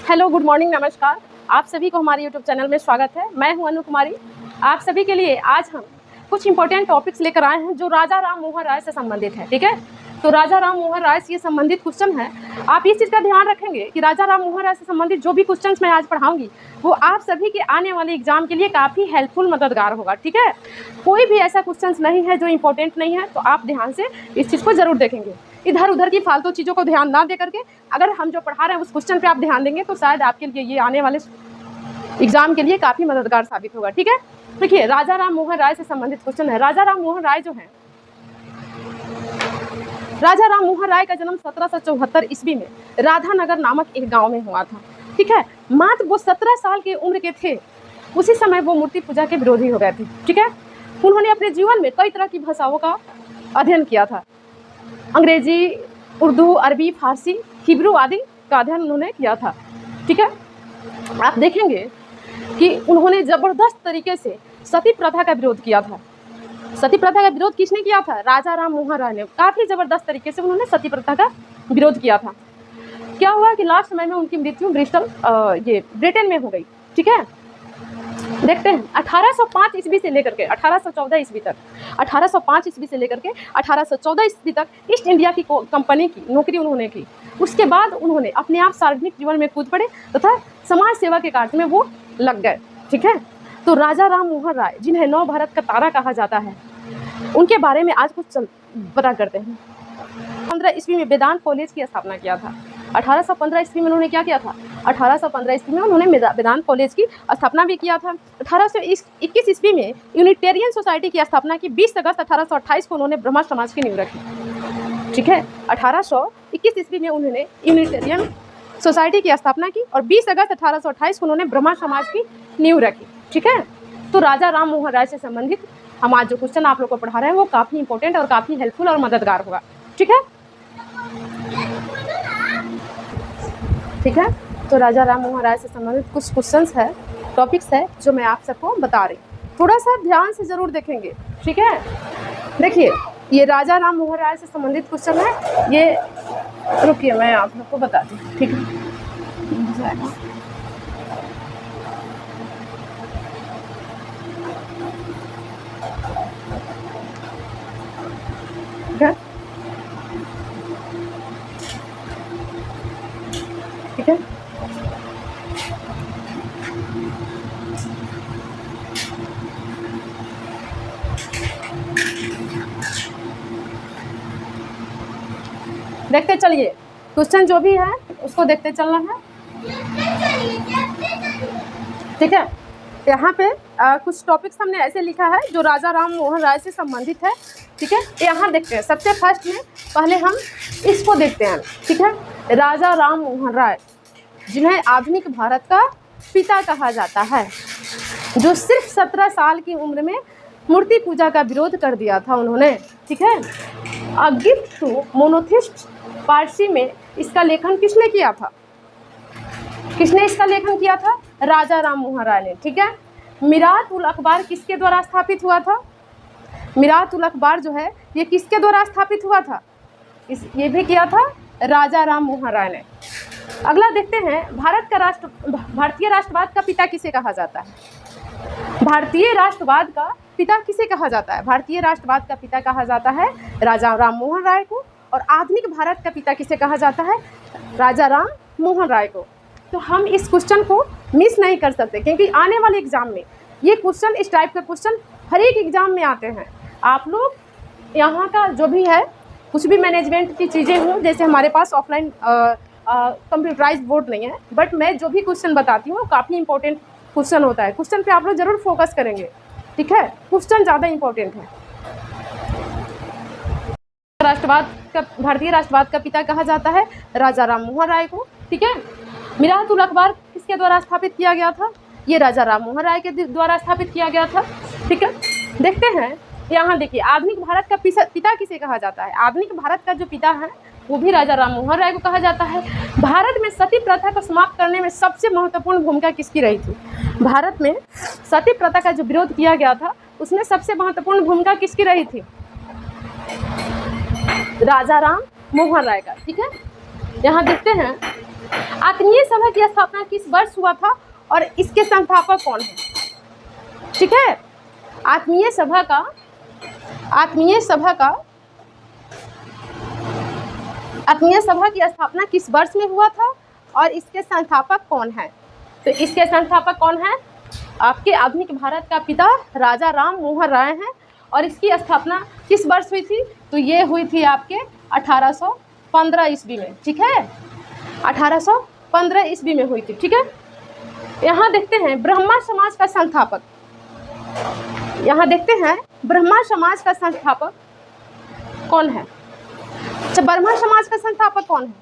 Hello, good morning, नमस्कार। आप सभी को हमारे यूट्यूब चैनल में स्वागत है। मैं हूं अनु कुमारी। आप सभी के लिए आज हम कुछ इंपॉर्टेंट टॉपिक्स लेकर आए हैं जो राजा राम मोहन राय से संबंधित है। ठीक है, तो राजा राम मोहन राय से संबंधित क्वेश्चन है। आप इस चीज़ का ध्यान रखेंगे कि राजा राम मोहन राय से संबंधित जो भी क्वेश्चन मैं आज पढ़ाऊंगी वो आप सभी के आने वाले एग्जाम के लिए काफ़ी हेल्पफुल, मददगार होगा। ठीक है, कोई भी ऐसा क्वेश्चन नहीं है जो इंपॉर्टेंट नहीं है, तो आप ध्यान से इस चीज़ को जरूर देखेंगे। इधर उधर की फालतू चीज़ों को ध्यान ना दे करके अगर हम जो पढ़ा रहे हैं उस क्वेश्चन पे आप ध्यान देंगे तो शायद आपके लिए ये आने वाले एग्जाम के लिए काफ़ी मददगार साबित होगा। ठीक है, देखिए राजा राम मोहन राय से संबंधित क्वेश्चन है। राजा राम मोहन राय जो है, राजा राम मोहन राय का जन्म 1774 ईस्वी में राधानगर नामक एक गांव में हुआ था। ठीक है, मात्र वो 17 साल की उम्र के थे, उसी समय वो मूर्ति पूजा के विरोधी हो गए थे। ठीक है, उन्होंने अपने जीवन में कई तरह की भाषाओं का अध्ययन किया था। अंग्रेजी, उर्दू, अरबी, फारसी, हिब्रू आदि का अध्ययन उन्होंने किया था। ठीक है, आप देखेंगे कि उन्होंने ज़बरदस्त तरीके से सती प्रथा का विरोध किया था। सती प्रथा का विरोध किसने किया था? राजा राम मोहन राय ने। काफ़ी ज़बरदस्त तरीके से उन्होंने सती प्रथा का विरोध किया था। क्या हुआ कि लास्ट समय में उनकी मृत्यु ब्रिटेन में हो गई। ठीक है, देखते हैं 1805 ईस्वी से लेकर के 1814 ईस्वी तक, 1805 ईस्वी से लेकर के 1814 ईस्वी तक ईस्ट इंडिया की कंपनी की नौकरी उन्होंने की। उसके बाद उन्होंने अपने आप सार्वजनिक जीवन में कूद पड़े तथा समाज सेवा के कार्य में वो लग गए। ठीक है, तो राजा राम मोहन राय, जिन्हें नव भारत का तारा कहा जाता है, उनके बारे में आज कुछ पता करते हैं। 15 ईस्वी में वेदांत कॉलेज की स्थापना किया था। 1815 ईस्वी में उन्होंने क्या किया था? 1815 ईस्वी में उन्होंने वेदांत कॉलेज की स्थापना भी किया था। 1821 ईस्वी में यूनिटेरियन सोसाइटी की स्थापना की। 20 अगस्त 1828 को उन्होंने ब्रह्मा समाज की नींव रखी। ठीक है, 1821 ईस्वी में उन्होंने यूनिटेरियन सोसाइटी की स्थापना की और 20 अगस्त 1828 को उन्होंने ब्रह्मा समाज की नींव रखी। ठीक है, तो राजा राम मोहन राय से संबंधित हम आज जो क्वेश्चन आप लोग को पढ़ा रहे हैं वो काफ़ी इंपॉर्टेंट और काफ़ी हेल्पफुल और मददगार होगा। ठीक है, ठीक है, तो राजा राम मोहन राय से संबंधित कुछ क्वेश्चंस है, टॉपिक्स है जो मैं आप सबको बता रही हूँ। थोड़ा सा ध्यान से ज़रूर देखेंगे। ठीक है, देखिए ये राजा राम मोहन राय से संबंधित क्वेश्चन है। ये रुकिए, मैं आप लोग को बताती हूँ। ठीक है, ठीक है, देखते चलिए, क्वेश्चन जो भी है उसको देखते चलना है। ठीक है, यहाँ पे कुछ टॉपिक्स हमने ऐसे लिखा है जो राजा राम मोहन राय से संबंधित है। ठीक है, यहाँ देखते हैं। सबसे फर्स्ट में पहले हम इसको देखते हैं। ठीक है, राजा राम मोहन राय, जिन्हें आधुनिक भारत का पिता कहा जाता है, जो सिर्फ 17 साल की उम्र में मूर्ति पूजा का विरोध कर दिया था उन्होंने। ठीक है, a gift to monotheist Parsi में इसका लेखन किसने किया था? किसने इसका लेखन किया था? राजा राम मोहन राय ने। ठीक है, मिरात उल अखबार किसके द्वारा स्थापित हुआ था? मिरात उल अखबार जो है ये किसके द्वारा स्थापित हुआ था? ये भी किया था राजा राम मोहन राय ने। अगला देखते हैं, भारतीय राष्ट्रवाद का पिता किसे कहा जाता है? भारतीय राष्ट्रवाद का पिता किसे कहा जाता है? भारतीय राष्ट्रवाद का पिता कहा जाता है राजा राम मोहन राय को। और आधुनिक भारत का पिता किसे कहा जाता है? राजा राम मोहन राय को। तो हम इस क्वेश्चन को मिस नहीं कर सकते, क्योंकि आने वाले एग्जाम में ये क्वेश्चन, इस टाइप का क्वेश्चन हर एक एग्जाम में आते हैं। आप लोग यहाँ का जो भी है, कुछ भी मैनेजमेंट की चीज़ें हों, जैसे हमारे पास ऑफलाइन कंप्यूटराइज बोर्ड नहीं है, बट मैं जो भी क्वेश्चन बताती हूँ काफ़ी इंपॉर्टेंट क्वेश्चन होता है। क्वेश्चन पे आप लोग जरूर फोकस करेंगे। ठीक है, क्वेश्चन ज़्यादा इंपॉर्टेंट है। भारतीय राष्ट्रवाद का पिता कहा जाता है राजा राम मोहन राय को। ठीक है, मिरात उल अखबार किसके द्वारा स्थापित किया गया था? ये राजा राम मोहन राय के द्वारा स्थापित किया गया था। ठीक है, देखते हैं यहाँ देखिए, आधुनिक भारत का पिता किसे कहा जाता है? आधुनिक भारत का जो पिता है वो भी राजा राम मोहन राय को कहा जाता है। भारत में सती प्रथा को समाप्त करने में सबसे महत्वपूर्ण भूमिका किसकी रही थी? भारत में सती प्रथा का जो विरोध किया गया था उसमें सबसे महत्वपूर्ण भूमिका किसकी रही थी? राजा राम मोहन राय का। ठीक है, यहाँ देखते हैं आत्मीय सभा की स्थापना किस वर्ष हुआ था और इसके संस्थापक कौन है? ठीक है, आत्मीय सभा का आत्मीय सभा की स्थापना किस वर्ष में हुआ था और इसके संस्थापक कौन है? तो इसके संस्थापक कौन है? आपके आधुनिक भारत का पिता राजा राम मोहन राय हैं। और इसकी स्थापना किस वर्ष हुई थी? तो ये हुई थी आपके 1815 ईस्वी में। ठीक है, 1815 ईस्वी में हुई थी। ठीक है, यहाँ देखते हैं ब्रह्मा समाज का संस्थापक, यहाँ देखते हैं ब्रह्मा समाज का संस्थापक कौन है? अच्छा, ब्रह्मा समाज का संस्थापक कौन है?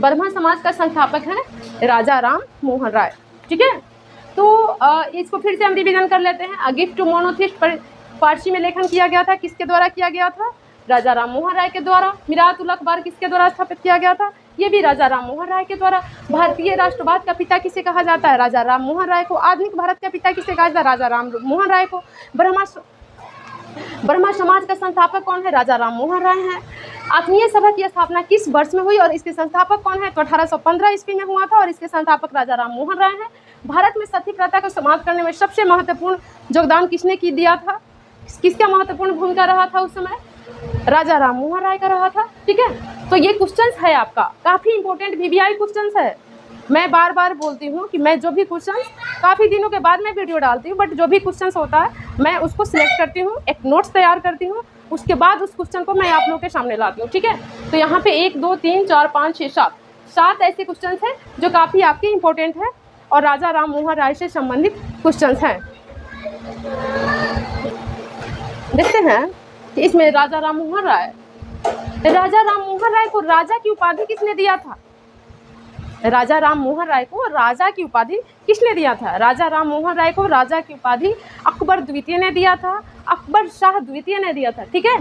ब्रह्मा समाज का संस्थापक है राजा राम मोहन राय। ठीक है, तो इसको फिर से हम रिवीजन कर लेते हैं। अ गिफ्ट टू मोनोथिस्ट पर फारसी में लेखन किया गया था, किसके द्वारा किया गया था? राजा राम मोहन राय के द्वारा। मिरातुल अखबार किसके द्वारा स्थापित किया गया था? ये भी राजा राम मोहन राय के द्वारा। भारतीय राष्ट्रवाद का पिता किसे कहा जाता है? राजा राम मोहन राय को। आधुनिक भारत का पिता किसे कहा जाता है? राजा राम मोहन राय को। ब्रह्मा समाज का संस्थापक कौन है? राजा राम मोहन राय हैं। आत्मीय सभा की स्थापना किस वर्ष में हुई और इसके संस्थापक कौन है? तो 1815 ईस्वी में हुआ था और इसके संस्थापक राजा राम मोहन राय हैं। भारत में सती प्रथा को समाप्त करने में सबसे महत्वपूर्ण योगदान किसने की दिया था? किसका महत्वपूर्ण भूमिका रहा था उस समय? राजा राम मोहन राय का रहा था। ठीक है, तो ये क्वेश्चंस है आपका, काफ़ी इंपॉर्टेंट वीवीआई क्वेश्चंस है। मैं बार बार बोलती हूँ कि मैं जो भी क्वेश्चंस काफ़ी दिनों के बाद मैं वीडियो डालती हूँ, बट जो भी क्वेश्चंस होता है मैं उसको सिलेक्ट करती हूँ, एक नोट्स तैयार करती हूँ, उसके बाद उस क्वेश्चन को मैं आप लोगों के सामने लाती हूँ। ठीक है, तो यहाँ पे 1 2 3 4 5 6 7 ऐसे क्वेश्चंस हैं जो काफ़ी आपके इंपॉर्टेंट है और राजा राम मोहन राय से संबंधित क्वेश्चंस हैं। देखते हैं कि इसमें राजा राम मोहन राय को राजा की उपाधि किसने दिया था? राजा राम मोहन राय को राजा की उपाधि किसने दिया था? राजा राम मोहन राय को राजा की उपाधि अकबर द्वितीय ने दिया था, अकबर शाह द्वितीय ने दिया था। ठीक है,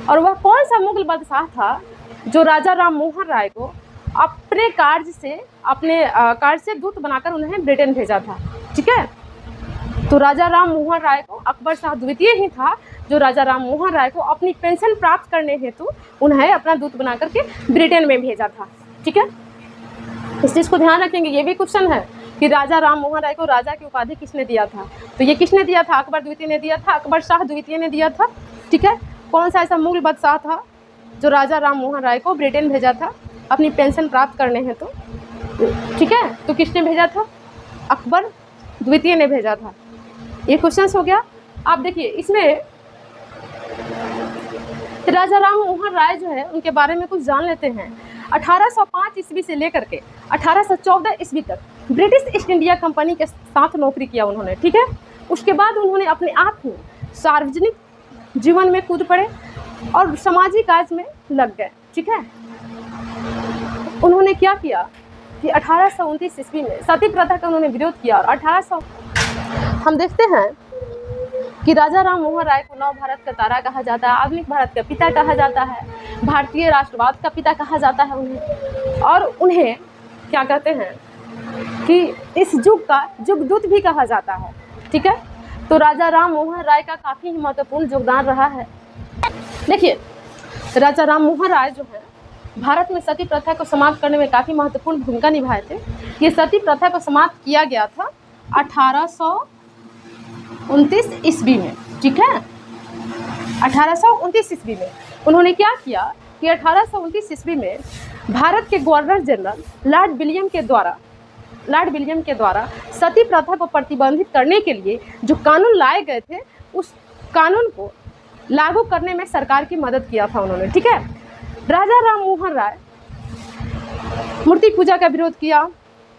और वह कौन सा मुगल बादशाह था जो राजा राम मोहन राय को अपने कार्य से दूत बनाकर उन्हें ब्रिटेन भेजा था? ठीक है, तो राजा राम मोहन राय को अकबर शाह द्वितीय ही था जो राजा राम मोहन राय को अपनी पेंशन प्राप्त करने हेतु उन्हें अपना दूत बना करके ब्रिटेन में भेजा था। ठीक है, इस चीज़ को ध्यान रखेंगे। ये भी क्वेश्चन है कि राजा राम मोहन राय को राजा की उपाधि किसने दिया था? तो ये किसने दिया था? अकबर द्वितीय ने दिया था, अकबर शाह द्वितीय ने दिया था। ठीक है, कौन सा ऐसा मुगल बादशाह था जो राजा राम मोहन राय को ब्रिटेन भेजा था अपनी पेंशन प्राप्त करने हेतु? ठीक है, तो किसने भेजा था? अकबर द्वितीय ने भेजा था। ये क्वेश्चन हो गया। आप देखिए इसमें राजा राम मोहन राय जो है उनके बारे में कुछ जान लेते हैं। 1805 ईस्वी से लेकर के 1814 ईस्वी तक ब्रिटिश ईस्ट इंडिया कंपनी के साथ नौकरी किया उन्होंने। ठीक है, उसके बाद उन्होंने अपने आप को सार्वजनिक जीवन में कूद पड़े और सामाजिक कार्य में लग गए। ठीक है, उन्होंने क्या किया कि 1829 ईस्वी में सती प्रथा का उन्होंने विरोध किया और 1800 हम देखते हैं कि राजा राम मोहन राय को नव भारत का तारा कहा जाता है, आधुनिक भारत का पिता कहा जाता है, भारतीय राष्ट्रवाद का पिता कहा जाता है उन्हें, और उन्हें क्या कहते हैं कि इस युग का युगदूत भी कहा जाता है। ठीक है, तो राजा राम मोहन राय का काफ़ी महत्वपूर्ण योगदान रहा है। देखिए राजा राम मोहन राय जो है भारत में सती प्रथा को समाप्त करने में काफ़ी महत्वपूर्ण भूमिका निभाए थे। ये सती प्रथा को समाप्त किया गया था 1829 ईस्वी में। ठीक है, 1829 ईस्वी में उन्होंने क्या किया कि 1829 ईस्वी में भारत के गवर्नर जनरल लॉर्ड विलियम के द्वारा सती प्रथा को प्रतिबंधित करने के लिए जो कानून लाए गए थे उस कानून को लागू करने में सरकार की मदद किया था उन्होंने। ठीक है, राजा राम मोहन राय मूर्ति पूजा का विरोध किया,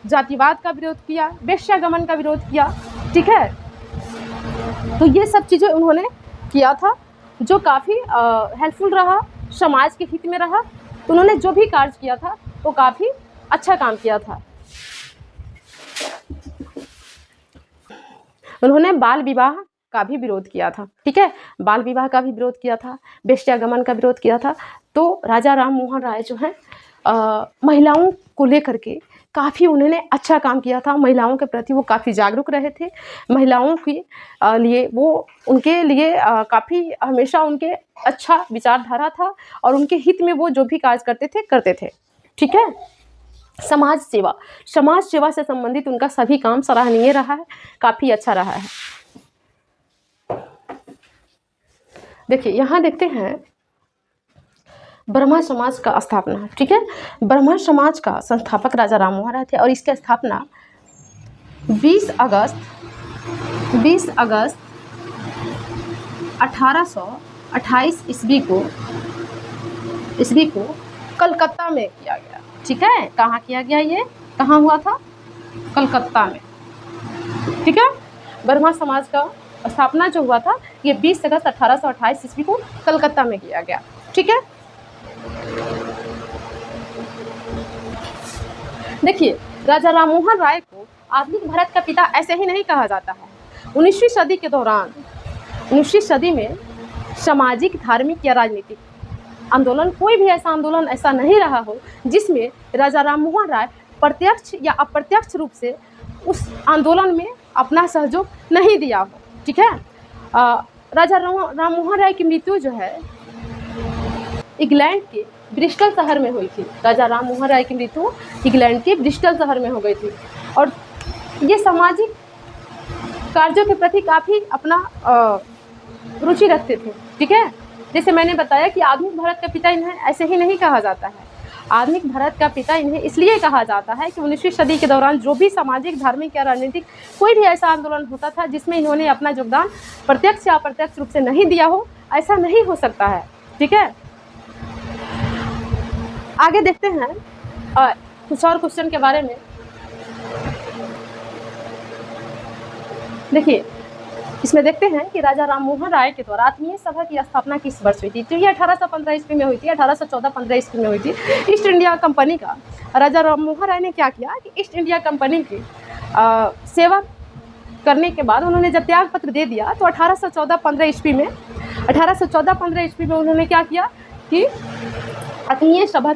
जातिवाद का विरोध किया, वेश्यागमन का विरोध किया। ठीक है, तो ये सब चीज़ें उन्होंने किया था जो काफ़ी हेल्पफुल रहा, समाज के हित में रहा। तो उन्होंने जो भी कार्य किया था वो काफ़ी अच्छा काम किया था। उन्होंने बाल विवाह का भी विरोध किया था। ठीक है, बाल विवाह का भी विरोध किया था, वेश्यागमन का विरोध किया था। तो राजा राम मोहन राय जो है महिलाओं को लेकर के काफ़ी उन्होंने अच्छा काम किया था। महिलाओं के प्रति वो काफ़ी जागरूक रहे थे। महिलाओं के लिए वो उनके लिए काफ़ी हमेशा उनके अच्छा विचारधारा था और उनके हित में वो जो भी कार्य करते थे। ठीक है, समाज सेवा, समाज सेवा से संबंधित उनका सभी काम सराहनीय रहा है, काफ़ी अच्छा रहा है। देखिए यहाँ देखते हैं ब्रह्मा समाज का स्थापना, ठीक है। ब्रह्मा समाज का संस्थापक राजा राम मोहन राय थे और इसकी स्थापना 20 अगस्त 1828 ईस्वी को कलकत्ता में किया गया, ठीक है। कहाँ किया गया, ये कहाँ हुआ था, कलकत्ता में, ठीक है। ब्रह्मा समाज का स्थापना जो हुआ था ये 20 अगस्त 1828 ईस्वी को कलकत्ता में किया गया, ठीक है। देखिए राजा राम मोहन राय को आधुनिक भारत का पिता ऐसे ही नहीं कहा जाता है। 19वीं सदी के दौरान 19वीं सदी में सामाजिक, धार्मिक या राजनीतिक आंदोलन, कोई भी ऐसा आंदोलन ऐसा नहीं रहा हो जिसमें राजा राम मोहन राय प्रत्यक्ष या अप्रत्यक्ष रूप से उस आंदोलन में अपना सहयोग नहीं दिया हो, ठीक है। राजा राम मोहन राय की मृत्यु जो है इंग्लैंड के ब्रिस्टल शहर में हुई थी। राजा राम मोहन राय की मृत्यु इंग्लैंड के ब्रिस्टल शहर में हो गई थी और ये सामाजिक कार्यों के प्रति काफ़ी अपना रुचि रखते थे, ठीक है। जैसे मैंने बताया कि आधुनिक भारत का पिता इन्हें ऐसे ही नहीं कहा जाता है। आधुनिक भारत का पिता इन्हें इसलिए कहा जाता है कि 19वीं सदी के दौरान जो भी सामाजिक, धार्मिक या राजनीतिक कोई भी ऐसा आंदोलन होता था जिसमें इन्होंने अपना योगदान प्रत्यक्ष या अप्रत्यक्ष रूप से नहीं दिया हो, ऐसा नहीं हो सकता है, ठीक है। आगे देखते हैं कुछ और क्वेश्चन के बारे में। देखिए इसमें देखते हैं कि राजा राम मोहन राय के द्वारा आत्मीय सभा की स्थापना किस वर्ष हुई थी। तो ये 1815 ईस्वी में हुई थी, 1814-15 ईस्वी में हुई थी। ईस्ट इंडिया कंपनी का राजा राम मोहन राय ने क्या किया कि ईस्ट इंडिया कंपनी की सेवा करने के बाद उन्होंने जब त्याग पत्र दे दिया तो 1814-15 ईस्वी में उन्होंने क्या किया कि आत्मीय सभा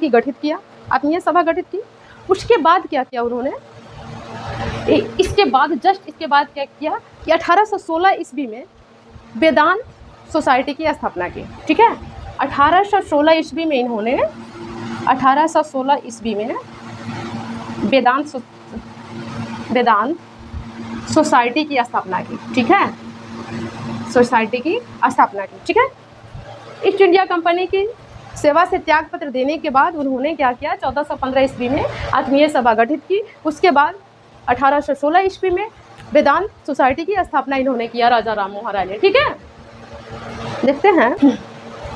गठित की। उसके बाद क्या किया उन्होंने, इसके बाद क्या किया कि 1816 ईस्वी में वेदांत सोसाइटी की स्थापना की, ठीक है। 1816 ईस्वी में इन्होंने वेदांत सोसाइटी की स्थापना की, ठीक है। सोसाइटी की स्थापना की, ठीक है। ईस्ट इंडिया कंपनी की सेवा से त्याग पत्र देने के बाद उन्होंने क्या किया, 1415 ईस्वी में आत्मीय सभा गठित की। उसके बाद 1816 ईस्वी में वेदांत सोसाइटी की स्थापना इन्होंने किया राजा राम मोहन राय ने, ठीक है। देखते हैं,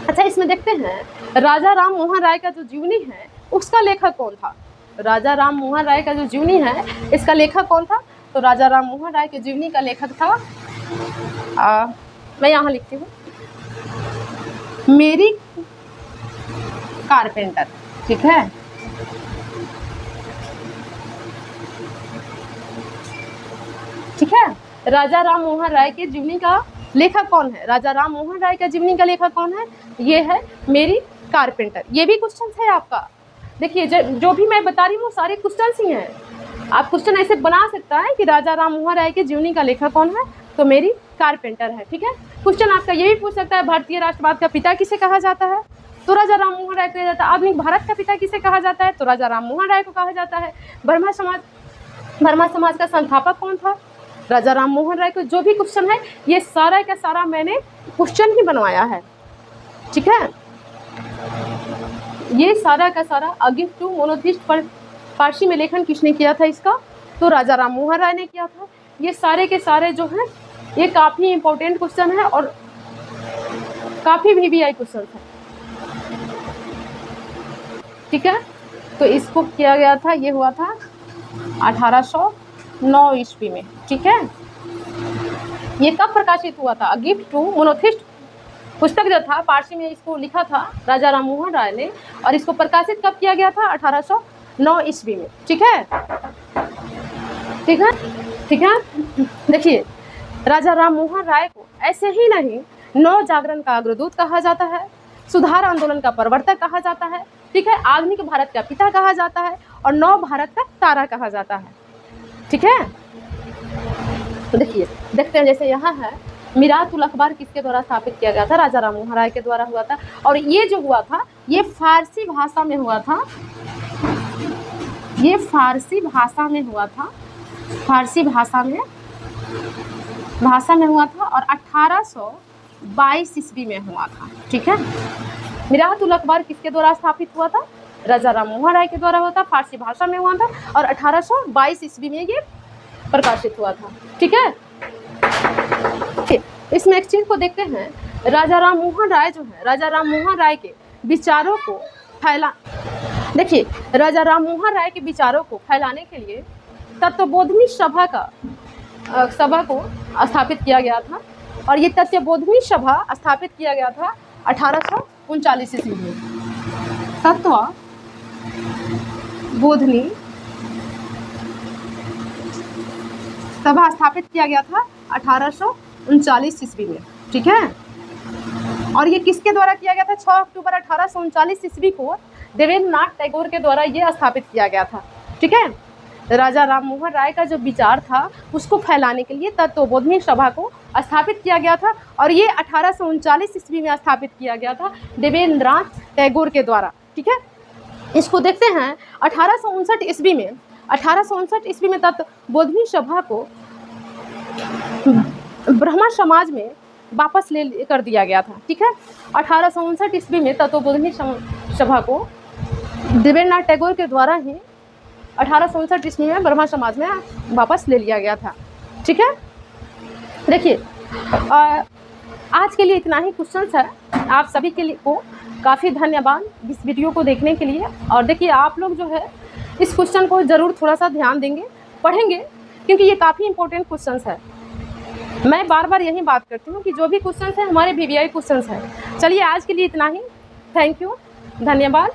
अच्छा इसमें देखते हैं राजा राम मोहन राय का जो जीवनी है उसका लेखक कौन था। राजा राम मोहन राय का जो जीवनी है इसका लेखक कौन था। तो राजा राम मोहन राय के जीवनी का लेखक था मैं यहाँ लिखती हूँ, मेरी कारपेंटर, ठीक है। ठीक है, राजा राम मोहन राय के जीवनी का लेखक कौन है। राजा राम मोहन राय का जीवनी का लेखक कौन है, ये है मेरी कारपेंटर। ये भी क्वेश्चन है आपका। देखिए जो भी मैं बता रही हूँ सारे क्वेश्चन ही हैं। आप क्वेश्चन ऐसे बना सकता है कि राजा राम मोहन राय के जीवनी का लेखक कौन है, तो मेरी कारपेंटर है, ठीक है। क्वेश्चन आपका ये भी पूछ सकता है भारतीय राष्ट्रवाद का पिता किसे कहा जाता है, तो राजा राम मोहन राय को कहा जाता है। आधुनिक भारत का पिता किसे कहा जाता है, तो राजा राम मोहन राय को कहा जाता है। ब्रह्मा समाज का संस्थापक कौन था, राजा राम मोहन राय को। जो भी क्वेश्चन है ये सारा का सारा मैंने क्वेश्चन ही बनवाया है, ठीक है। ये सारा का सारा अ गिफ्ट टू मोनोथिस्ट पर फारसी में लेखन किसने किया था इसका, तो राजा राम मोहन राय ने किया था। ये सारे के सारे जो हैं ये काफ़ी इंपॉर्टेंट क्वेश्चन है और काफ़ी VVI क्वेश्चन है, ठीक है। तो इसको किया गया था, ये हुआ था 1809 ईस्वी में, ठीक है। ये कब प्रकाशित हुआ था, अ गिफ्ट टू मोनोथिस्ट पुस्तक जो था फारसी में इसको लिखा था राजा राम मोहन राय ने, और इसको प्रकाशित कब किया गया था, 1809 ईस्वी में, ठीक है। ठीक है, ठीक है। देखिए राजा राम मोहन राय को ऐसे ही नहीं नव जागरण का अग्रदूत कहा जाता है, सुधार आंदोलन का प्रवर्तक कहा जाता है, ठीक है। आधुनिक भारत का पिता कहा जाता है और नव भारत का तारा कहा जाता है, ठीक है। तो देखिए देखते हैं, जैसे यहाँ है मिरातुल अखबार किसके द्वारा स्थापित किया गया था, राजा राम मोहन राय के द्वारा हुआ था। और ये जो हुआ था ये फारसी भाषा में हुआ था, ये फारसी भाषा में हुआ था, फारसी भाषा में हुआ था और 1822 ईस्वी में हुआ था। ठीक है, मिरातुल अखबार किसके द्वारा स्थापित हुआ था? राजा राम मोहन राय के द्वारा हुआ था, फारसी भाषा में हुआ था और 1822 ईस्वी में ये प्रकाशित हुआ था। ठीक है, इसमें एक चीज को देखते हैं, राजा राम मोहन राय जो है, राजा राम मोहन राय के विचारों को देखिए, राजा राम मोहन राय के विचारों को फैलाने के लिए तत्वबोधिनी सभा को स्थापित किया गया था और ये तत्वबोधिनी सभा स्थापित किया गया था 1839 ईस्वी में। तत्वबोधिनी सभा स्थापित किया गया था 1839 ईस्वी में। ठीक है, और ये किसके द्वारा किया गया था? 6 अक्टूबर 1839 ईस्वी को देवेंद्रनाथ टैगोर के द्वारा ये स्थापित किया गया था। ठीक है, राजा राम मोहन राय का जो विचार था उसको फैलाने के लिए तत्वबोधिनी सभा को स्थापित किया गया था और ये 1839 ईस्वी में स्थापित किया गया था देवेंद्रनाथ टैगोर के द्वारा। ठीक है, इसको देखते हैं 1859 ईस्वी में तत्वबोधिनी सभा को ब्राह्मण समाज में वापस ले कर दिया गया था। ठीक है, 1859 ईस्वी में तत्वबोधिनी सभा को देवेंद्रनाथ टैगोर के द्वारा ही 1859 ईस्वी में ब्राह्मण समाज में वापस ले लिया गया था। ठीक है, देखिए आज के लिए इतना ही क्वेश्चंस है। आप सभी के लिए को काफ़ी धन्यवाद इस वीडियो को देखने के लिए। और देखिए आप लोग जो है इस क्वेश्चन को ज़रूर थोड़ा सा ध्यान देंगे, पढ़ेंगे, क्योंकि ये काफ़ी इंपॉर्टेंट क्वेश्चंस है। मैं बार बार यही बात करती हूँ कि जो भी क्वेश्चंस है हमारे VVI क्वेश्चंस है। चलिए आज के लिए इतना ही। थैंक यू, धन्यवाद।